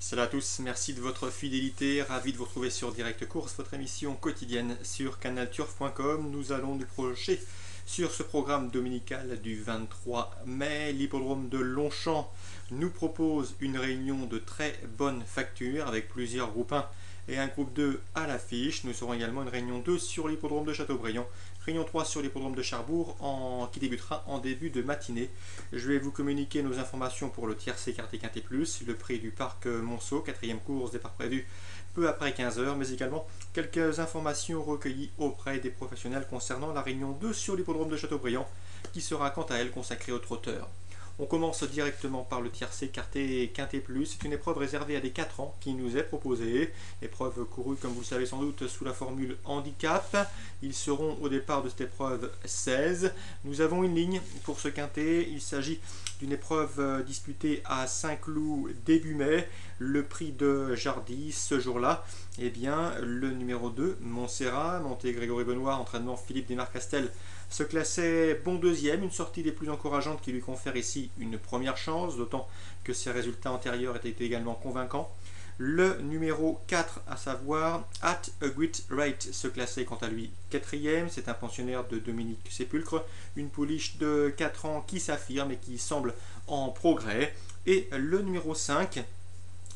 Salut à tous, merci de votre fidélité, ravi de vous retrouver sur Direct Course, votre émission quotidienne sur canalturf.com. Nous allons nous projeter sur ce programme dominical du 23 mai. L'hippodrome de Longchamp nous propose une réunion de très bonne facture avec plusieurs groupes 1 et un groupe 2 à l'affiche. Nous aurons également une réunion 2 sur l'hippodrome de Châteaubriand, réunion 3 sur l'hippodrome de Cherbourg qui débutera en début de matinée. Je vais vous communiquer nos informations pour le tiercé écarté quinté plus, le prix du parc Monceau, quatrième course, départ prévu peu après 15h, mais également quelques informations recueillies auprès des professionnels concernant la réunion 2 sur l'hippodrome de Châteaubriand, qui sera quant à elle consacrée aux trotteurs. On commence directement par le tiercé écarté quinté plus. C'est une épreuve réservée à des 4 ans qui nous est proposée. Épreuve courue, comme vous le savez sans doute, sous la formule handicap. Ils seront au départ de cette épreuve 16. Nous avons une ligne pour ce quinté. Il s'agit d'une épreuve disputée à Saint-Cloud début mai. Le prix de Jardy ce jour-là, eh bien, le numéro 2, Montserrat, monté Grégory Benoît, entraînement Philippe Desmarcastel, se classait bon deuxième, une sortie des plus encourageantes qui lui confère ici une première chance, d'autant que ses résultats antérieurs étaient également convaincants. Le numéro 4, à savoir At a Great Rate, se classait quant à lui quatrième. C'est un pensionnaire de Dominique Sépulcre, une pouliche de 4 ans qui s'affirme et qui semble en progrès. Et le numéro 5,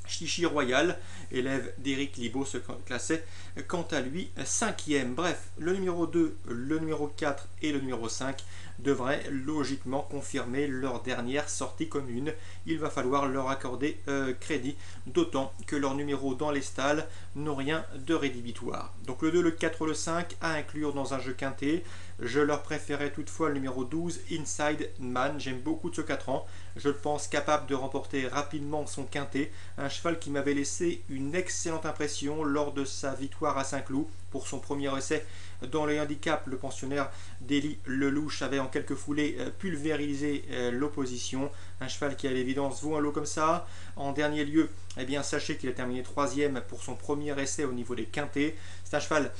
Chichi Royal, élève d'Éric Libaud, se classait quant à lui cinquième. Bref, le numéro 2, le numéro 4 et le numéro 5 devraient logiquement confirmer leur dernière sortie commune. Il va falloir leur accorder crédit, d'autant que leurs numéros dans les stalles n'ont rien de rédhibitoire. Donc le 2, le 4, le 5 à inclure dans un jeu quinté. Je leur préférais toutefois le numéro 12, Inside Man. J'aime beaucoup de ce 4 ans. Je le pense capable de remporter rapidement son quinté. Un cheval qui m'avait laissé une excellente impression lors de sa victoire à Saint-Cloud. Pour son premier essai dans le handicap, le pensionnaire d'Élie Lelouch avait en quelques foulées pulvérisé l'opposition. Un cheval qui à l'évidence vaut un lot comme ça. En dernier lieu, eh bien, sachez qu'il a terminé 3e pour son premier essai au niveau des quintés. C'est un cheval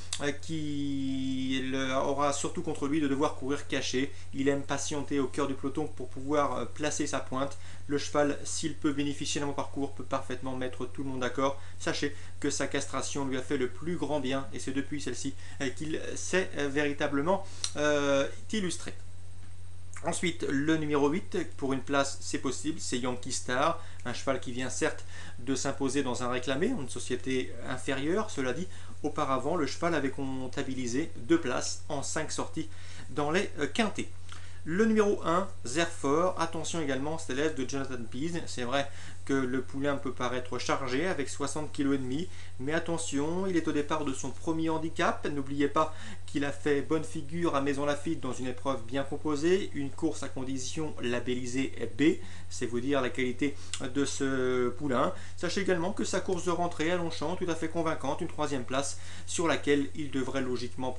qui aura surtout contre lui de devoir courir caché. Il aime patienter au cœur du peloton pour pouvoir placer sa pointe. Le cheval, s'il peut bénéficier d'un bon parcours, peut parfaitement mettre tout le monde d'accord. Sachez que sa castration lui a fait le plus grand bien et c'est depuis celle-ci qu'il s'est véritablement illustré. Ensuite, le numéro 8, pour une place, c'est possible, c'est Yankee Star, un cheval qui vient certes de s'imposer dans un réclamé, une société inférieure. Cela dit, auparavant, le cheval avait comptabilisé 2 places en 5 sorties dans les quintés. Le numéro 1, Zerfort, attention également, c'est l'élève de Jonathan Pease. C'est vrai que le poulain peut paraître chargé avec 60,5 kg, mais attention, il est au départ de son premier handicap. N'oubliez pas qu'il a fait bonne figure à Maison Lafitte dans une épreuve bien composée, une course à condition labellisée B, c'est vous dire la qualité de ce poulain. Sachez également que sa course de rentrée à Longchamp, tout à fait convaincante, une 3e place sur laquelle il devrait logiquement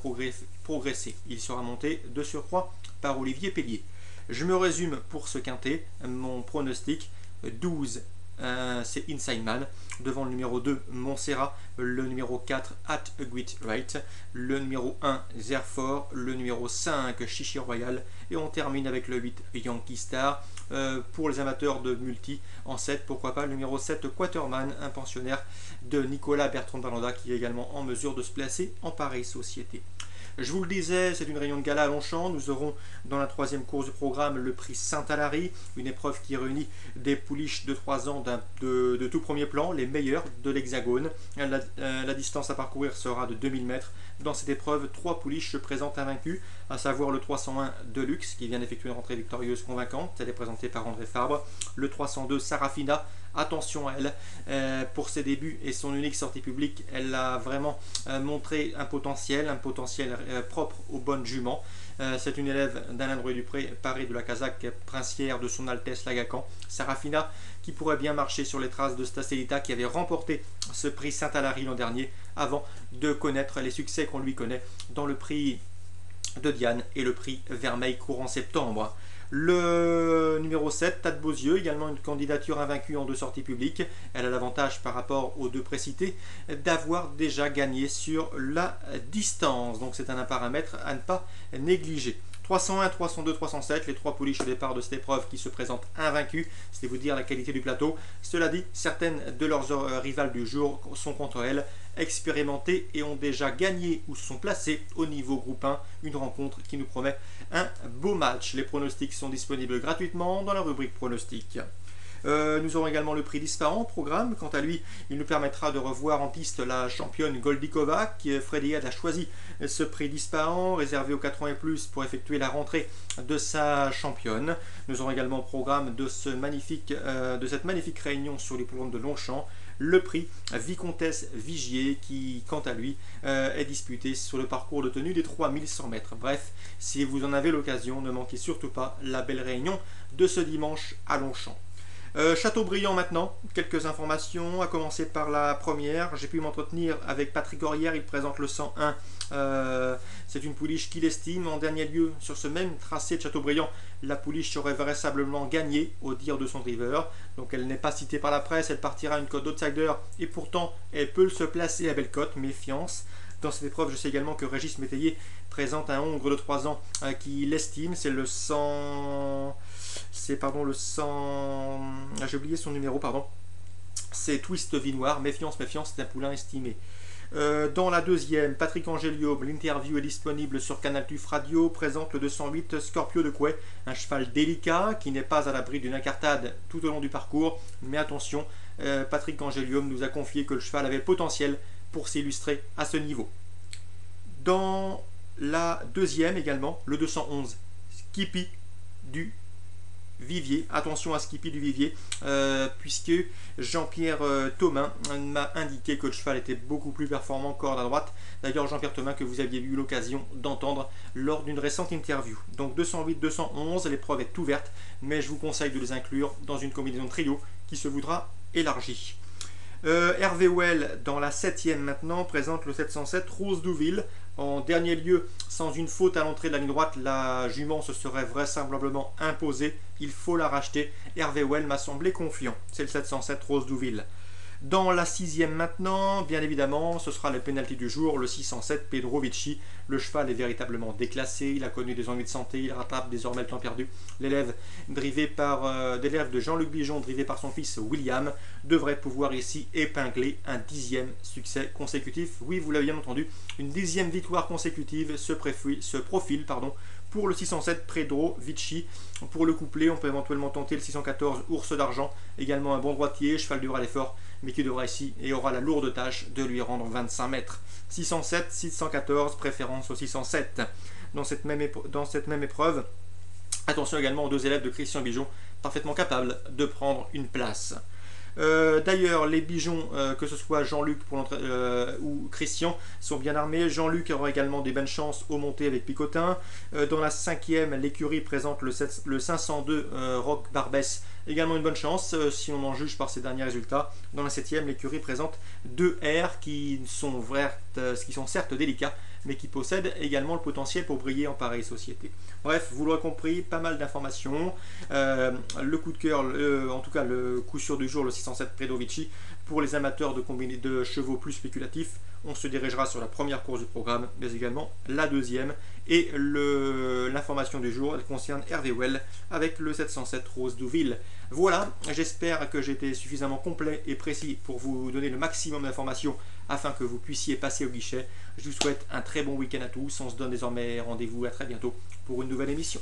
progresser. Il sera monté de surcroît par Olivier Pellier. Je me résume pour ce quintet, mon pronostic 12, c'est Inside Man, devant le numéro 2 Montserrat, le numéro 4 At a Great Rate, le numéro 1 Zerfort, le numéro 5 Chichi Royal et on termine avec le 8 Yankee Star. Pour les amateurs de multi en 7, pourquoi pas le numéro 7 Quaterman, un pensionnaire de Nicolas Bertrand Balanda qui est également en mesure de se placer en pareille société. Je vous le disais, c'est une réunion de gala à Longchamp. Nous aurons dans la 3e course du programme le prix Saint-Alary, une épreuve qui réunit des pouliches de 3 ans de tout premier plan, les meilleurs de l'Hexagone. La distance à parcourir sera de 2000 mètres. Dans cette épreuve, 3 pouliches se présentent invaincus, à savoir le 301 Deluxe qui vient d'effectuer une rentrée victorieuse convaincante. Elle est présentée par André Fabre. Le 302 Sarafina. Attention à elle, pour ses débuts et son unique sortie publique, elle a vraiment montré un potentiel propre aux bonnes juments. C'est une élève d'Alain Drouet-Dupré, parée de la casaque princière de son Altesse Lagacan. Sarafina qui pourrait bien marcher sur les traces de Stacelita qui avait remporté ce prix Saint-Alary l'an dernier avant de connaître les succès qu'on lui connaît dans le prix de Diane et le prix Vermeil courant septembre. Le numéro 7, Tad Beauzieux, également une candidature invaincue en 2 sorties publiques. Elle a l'avantage par rapport aux 2 précités d'avoir déjà gagné sur la distance. Donc c'est un paramètre à ne pas négliger. 301, 302, 307, les 3 pouliches au départ de cette épreuve qui se présentent invaincus, c'est vous dire la qualité du plateau. Cela dit, certaines de leurs rivales du jour sont contre elles expérimentées et ont déjà gagné ou se sont placées au niveau groupe 1, une rencontre qui nous promet un beau match. Les pronostics sont disponibles gratuitement dans la rubrique pronostics. Nous aurons également le prix Disparant programme. Quant à lui, il nous permettra de revoir en piste la championne Goldikova. Freddy Head a choisi ce prix Disparant réservé aux 4 ans et plus pour effectuer la rentrée de sa championne. Nous aurons également au programme de cette magnifique réunion sur les programmes de Longchamp le prix Vicomtesse Vigier qui, quant à lui, est disputé sur le parcours de tenue des 3100 mètres. Bref, si vous en avez l'occasion, ne manquez surtout pas la belle réunion de ce dimanche à Longchamp. Châteaubriand maintenant, quelques informations, à commencer par la première. J'ai pu m'entretenir avec Patrick Aurière, il présente le 101. C'est une pouliche qu'il estime. En dernier lieu, sur ce même tracé de Châteaubriand, la pouliche aurait vraisemblablement gagné, au dire de son driver. Donc elle n'est pas citée par la presse, elle partira à une cote d'outsider et pourtant elle peut se placer à belle cote, méfiance. Dans cette épreuve, je sais également que Régis Métayer présente un hongre de 3 ans qui l'estime, c'est le 100... j'ai oublié son numéro, pardon. C'est Twist Vinoir, méfiance, c'est un poulain estimé. Dans la deuxième, Patrick Angeliaube, l'interview est disponible sur Canal Tuf Radio, présente le 208 Scorpio de Couet, un cheval délicat qui n'est pas à l'abri d'une incartade tout au long du parcours, mais attention, Patrick Angeliaube nous a confié que le cheval avait le potentiel pour s'illustrer à ce niveau. Dans la deuxième également, le 211 Skippy du Vivier, attention à Skippy du Vivier, puisque Jean-Pierre Thomain m'a indiqué que le cheval était beaucoup plus performant corde à droite. D'ailleurs, Jean-Pierre Thomain que vous aviez eu l'occasion d'entendre lors d'une récente interview. Donc 208-211, l'épreuve est ouverte, mais je vous conseille de les inclure dans une combinaison trio qui se voudra élargie. Hervé Well, dans la 7e maintenant, présente le 707 Rose Douville. En dernier lieu, sans une faute à l'entrée de la ligne droite, la jument se serait vraisemblablement imposée. Il faut la racheter. Hervé Well m'a semblé confiant. C'est le 707 Rose Douville. Dans la 6e maintenant, bien évidemment, ce sera le penalty du jour, le 607 Pedro Vici. Le cheval est véritablement déclassé, il a connu des ennuis de santé, il rattrape désormais le temps perdu. L'élève de Jean-Luc Bijon, drivé par son fils William, devrait pouvoir ici épingler un 10e succès consécutif. Oui, vous l'avez bien entendu, une 10e victoire consécutive se profile pour le 607 Pedro Vici. Pour le couplet, on peut éventuellement tenter le 614 Ours d'Argent, également un bon droitier, cheval dur à l'effort, mais qui devra ici et aura la lourde tâche de lui rendre 25 mètres. 607, 614, préférence au 607. Dans cette même épreuve, attention également aux 2 élèves de Christian Bijon, parfaitement capables de prendre une place. D'ailleurs, les Bijons, que ce soit Jean-Luc ou Christian, sont bien armés. Jean-Luc aura également des bonnes chances au monté avec Picotin. Dans la 5e, l'écurie présente le 502 Rock Barbès, également une bonne chance si on en juge par ses derniers résultats. Dans la 7e, l'écurie présente 2 R qui sont certes délicats, mais qui possèdent également le potentiel pour briller en pareille société. Bref, vous l'aurez compris, pas mal d'informations. Le coup de cœur, en tout cas le coup sûr du jour, le 607 Pedro Vici. Pour les amateurs de chevaux plus spéculatifs, on se dirigera sur la première course du programme, mais également la deuxième. Et l'information du jour, elle concerne Hervé Well avec le 707 Rose Douville. Voilà, j'espère que j'ai été suffisamment complet et précis pour vous donner le maximum d'informations afin que vous puissiez passer au guichet. Je vous souhaite un très bon week-end à tous. On se donne désormais rendez-vous à très bientôt pour une nouvelle émission.